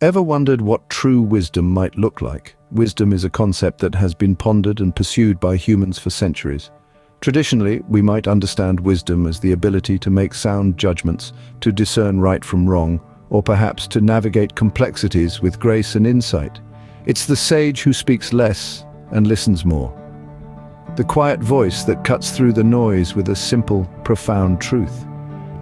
Ever wondered what true wisdom might look like? Wisdom is a concept that has been pondered and pursued by humans for centuries. Traditionally, we might understand wisdom as the ability to make sound judgments, to discern right from wrong, or perhaps to navigate complexities with grace and insight. It's the sage who speaks less and listens more. The quiet voice that cuts through the noise with a simple, profound truth.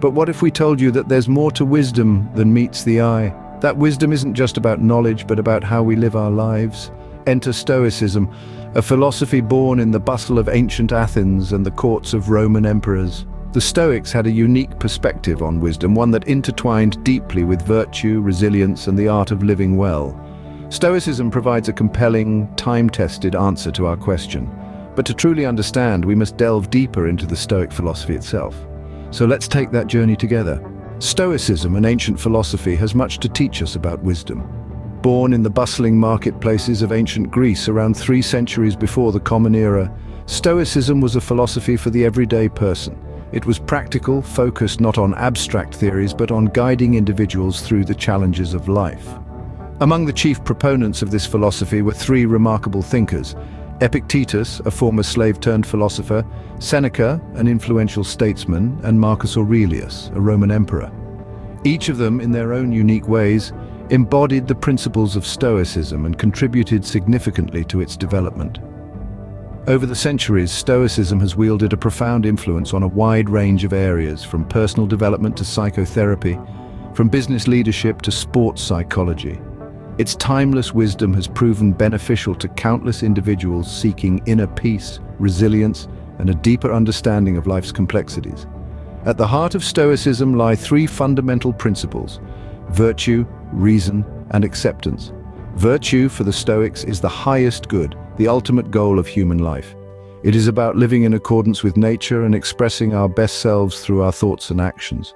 But what if we told you that there's more to wisdom than meets the eye? That wisdom isn't just about knowledge, but about how we live our lives. Enter Stoicism, a philosophy born in the bustle of ancient Athens and the courts of Roman emperors. The Stoics had a unique perspective on wisdom, one that intertwined deeply with virtue, resilience, and the art of living well. Stoicism provides a compelling, time-tested answer to our question. But to truly understand, we must delve deeper into the Stoic philosophy itself. So let's take that journey together. Stoicism, an ancient philosophy, has much to teach us about wisdom. Born in the bustling marketplaces of ancient Greece around 3 centuries before the Common Era, Stoicism was a philosophy for the everyday person. It was practical, focused not on abstract theories but on guiding individuals through the challenges of life. Among the chief proponents of this philosophy were 3 remarkable thinkers: Epictetus, a former slave-turned-philosopher, Seneca, an influential statesman, and Marcus Aurelius, a Roman emperor. Each of them, in their own unique ways, embodied the principles of Stoicism and contributed significantly to its development. Over the centuries, Stoicism has wielded a profound influence on a wide range of areas, from personal development to psychotherapy, from business leadership to sports psychology. Its timeless wisdom has proven beneficial to countless individuals seeking inner peace, resilience, and a deeper understanding of life's complexities. At the heart of Stoicism lie 3 fundamental principles: virtue, reason, and acceptance. Virtue, for the Stoics, is the highest good, the ultimate goal of human life. It is about living in accordance with nature and expressing our best selves through our thoughts and actions.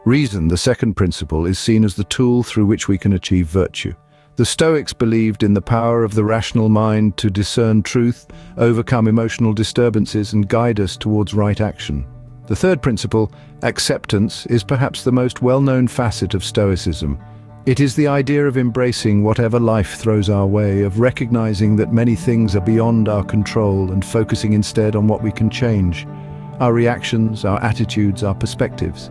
Reason, the second principle, is seen as the tool through which we can achieve virtue. The Stoics believed in the power of the rational mind to discern truth, overcome emotional disturbances, and guide us towards right action. The third principle, acceptance, is perhaps the most well-known facet of Stoicism. It is the idea of embracing whatever life throws our way, of recognizing that many things are beyond our control and focusing instead on what we can change: our reactions, our attitudes, our perspectives.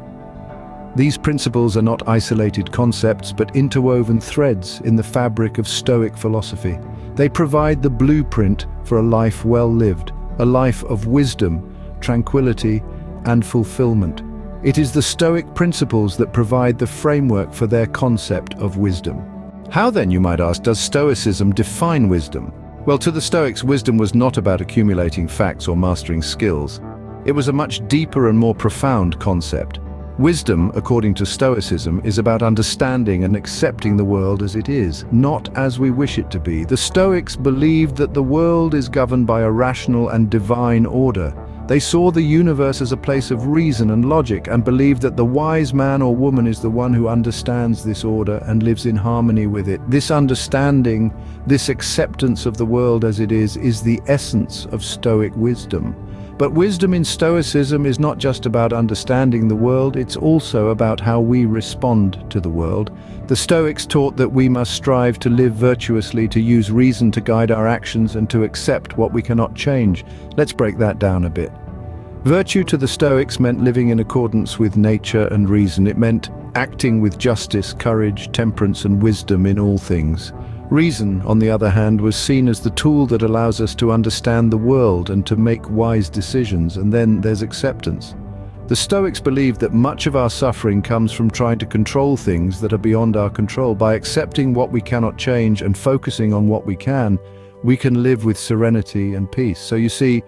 These principles are not isolated concepts, but interwoven threads in the fabric of Stoic philosophy. They provide the blueprint for a life well lived, a life of wisdom, tranquility, and fulfillment. It is the Stoic principles that provide the framework for their concept of wisdom. How then, you might ask, does Stoicism define wisdom? Well, to the Stoics, wisdom was not about accumulating facts or mastering skills. It was a much deeper and more profound concept. Wisdom, according to Stoicism, is about understanding and accepting the world as it is, not as we wish it to be. The Stoics believed that the world is governed by a rational and divine order. They saw the universe as a place of reason and logic, and believed that the wise man or woman is the one who understands this order and lives in harmony with it. This understanding, this acceptance of the world as it is the essence of Stoic wisdom. But wisdom in Stoicism is not just about understanding the world, it's also about how we respond to the world. The Stoics taught that we must strive to live virtuously, to use reason to guide our actions, and to accept what we cannot change. Let's break that down a bit. Virtue to the Stoics meant living in accordance with nature and reason. It meant acting with justice, courage, temperance, and wisdom in all things. Reason, on the other hand, was seen as the tool that allows us to understand the world and to make wise decisions. And then there's acceptance. The Stoics believed that much of our suffering comes from trying to control things that are beyond our control. By accepting what we cannot change and focusing on what we can live with serenity and peace. So you see,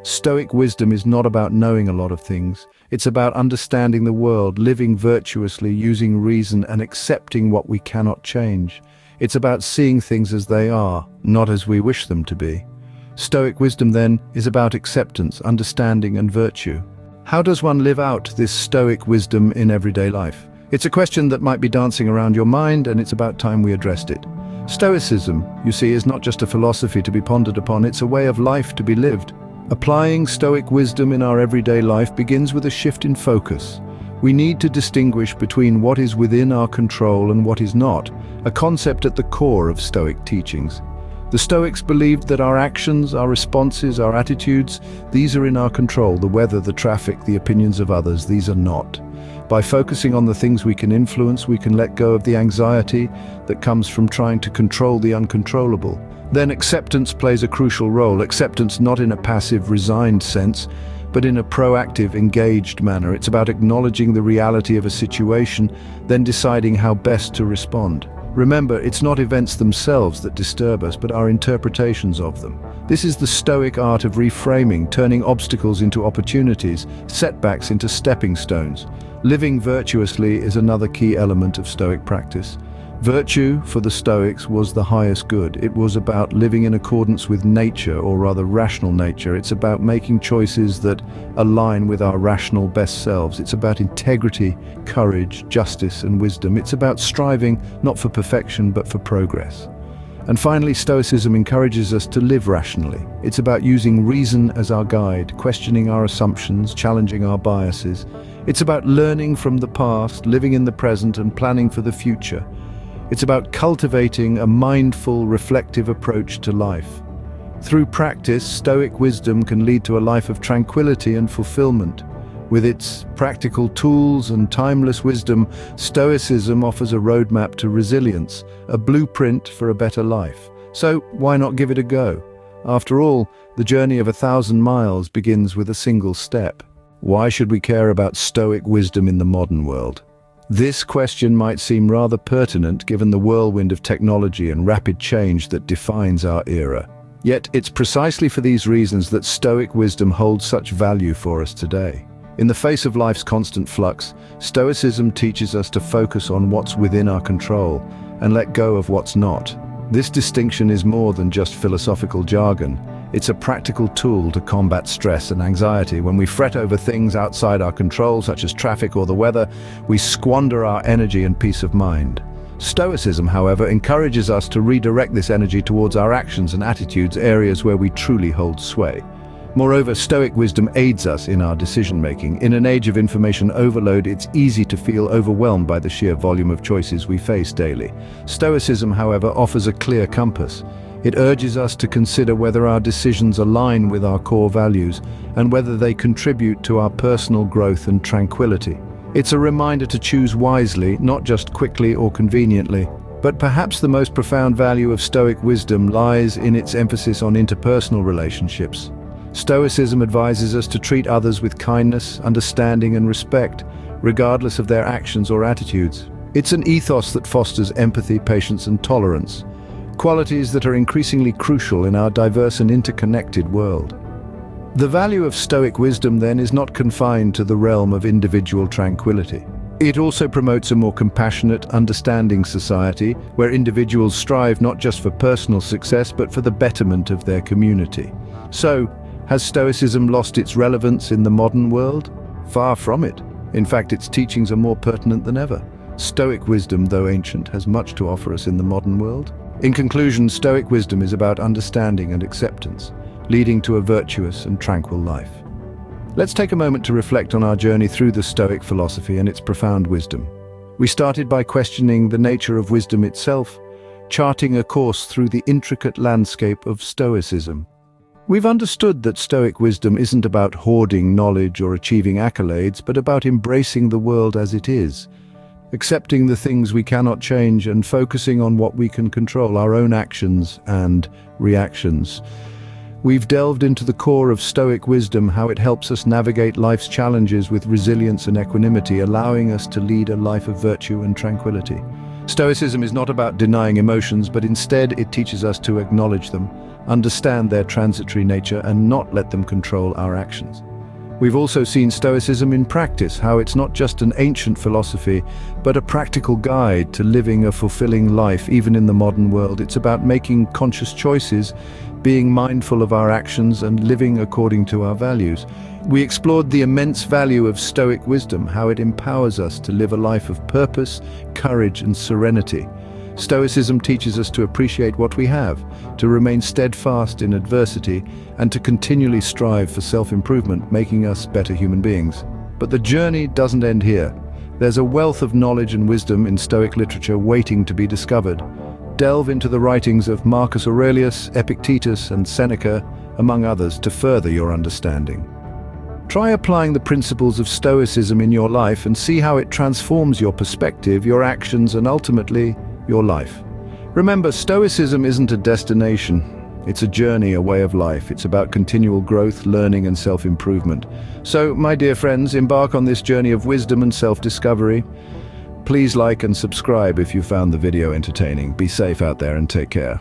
Stoic wisdom is not about knowing a lot of things. It's about understanding the world, living virtuously, using reason, and accepting what we cannot change. It's about seeing things as they are, not as we wish them to be. Stoic wisdom, then, is about acceptance, understanding, and virtue. How does one live out this Stoic wisdom in everyday life? It's a question that might be dancing around your mind, and it's about time we addressed it. Stoicism, you see, is not just a philosophy to be pondered upon, it's a way of life to be lived. Applying Stoic wisdom in our everyday life begins with a shift in focus. We need to distinguish between what is within our control and what is not, a concept at the core of Stoic teachings. The Stoics believed that our actions, our responses, our attitudes, these are in our control. The weather, the traffic, the opinions of others, these are not. By focusing on the things we can influence, we can let go of the anxiety that comes from trying to control the uncontrollable. Then acceptance plays a crucial role. Acceptance not in a passive, resigned sense, but in a proactive, engaged manner. It's about acknowledging the reality of a situation, then deciding how best to respond. Remember, it's not events themselves that disturb us, but our interpretations of them. This is the Stoic art of reframing, turning obstacles into opportunities, setbacks into stepping stones. Living virtuously is another key element of Stoic practice. Virtue, for the Stoics, was the highest good. It was about living in accordance with nature, or rather rational nature. It's about making choices that align with our rational best selves. It's about integrity, courage, justice, and wisdom. It's about striving not for perfection, but for progress. And finally, Stoicism encourages us to live rationally. It's about using reason as our guide, questioning our assumptions, challenging our biases. It's about learning from the past, living in the present, and planning for the future. It's about cultivating a mindful, reflective approach to life. Through practice, Stoic wisdom can lead to a life of tranquility and fulfillment. With its practical tools and timeless wisdom, Stoicism offers a roadmap to resilience, a blueprint for a better life. So why not give it a go? After all, the journey of 1,000 miles begins with a single step. Why should we care about Stoic wisdom in the modern world? This question might seem rather pertinent given the whirlwind of technology and rapid change that defines our era. Yet it's precisely for these reasons that Stoic wisdom holds such value for us today. In the face of life's constant flux, Stoicism teaches us to focus on what's within our control and let go of what's not. This distinction is more than just philosophical jargon. It's a practical tool to combat stress and anxiety. When we fret over things outside our control, such as traffic or the weather, we squander our energy and peace of mind. Stoicism, however, encourages us to redirect this energy towards our actions and attitudes, areas where we truly hold sway. Moreover, Stoic wisdom aids us in our decision-making. In an age of information overload, it's easy to feel overwhelmed by the sheer volume of choices we face daily. Stoicism, however, offers a clear compass. It urges us to consider whether our decisions align with our core values and whether they contribute to our personal growth and tranquility. It's a reminder to choose wisely, not just quickly or conveniently. But perhaps the most profound value of Stoic wisdom lies in its emphasis on interpersonal relationships. Stoicism advises us to treat others with kindness, understanding, and respect, regardless of their actions or attitudes. It's an ethos that fosters empathy, patience, and tolerance, qualities that are increasingly crucial in our diverse and interconnected world. The value of Stoic wisdom, then, is not confined to the realm of individual tranquility. It also promotes a more compassionate, understanding society, where individuals strive not just for personal success, but for the betterment of their community. So, has Stoicism lost its relevance in the modern world? Far from it. In fact, its teachings are more pertinent than ever. Stoic wisdom, though ancient, has much to offer us in the modern world. In conclusion, Stoic wisdom is about understanding and acceptance, leading to a virtuous and tranquil life. Let's take a moment to reflect on our journey through the Stoic philosophy and its profound wisdom. We started by questioning the nature of wisdom itself, charting a course through the intricate landscape of Stoicism. We've understood that Stoic wisdom isn't about hoarding knowledge or achieving accolades, but about embracing the world as it is, accepting the things we cannot change and focusing on what we can control, our own actions and reactions. We've delved into the core of Stoic wisdom, how it helps us navigate life's challenges with resilience and equanimity, allowing us to lead a life of virtue and tranquility. Stoicism is not about denying emotions, but instead it teaches us to acknowledge them, understand their transitory nature, and not let them control our actions. We've also seen Stoicism in practice, how it's not just an ancient philosophy, but a practical guide to living a fulfilling life, even in the modern world. It's about making conscious choices, being mindful of our actions, and living according to our values. We explored the immense value of Stoic wisdom, how it empowers us to live a life of purpose, courage, and serenity. Stoicism teaches us to appreciate what we have, to remain steadfast in adversity, and to continually strive for self-improvement, making us better human beings. But the journey doesn't end here. There's a wealth of knowledge and wisdom in Stoic literature waiting to be discovered. Delve into the writings of Marcus Aurelius, Epictetus, and Seneca, among others, to further your understanding. Try applying the principles of Stoicism in your life and see how it transforms your perspective, your actions, and ultimately, your life. Remember, Stoicism isn't a destination. It's a journey, a way of life. It's about continual growth, learning, and self-improvement. So, my dear friends, embark on this journey of wisdom and self-discovery. Please like and subscribe if you found the video entertaining. Be safe out there and take care.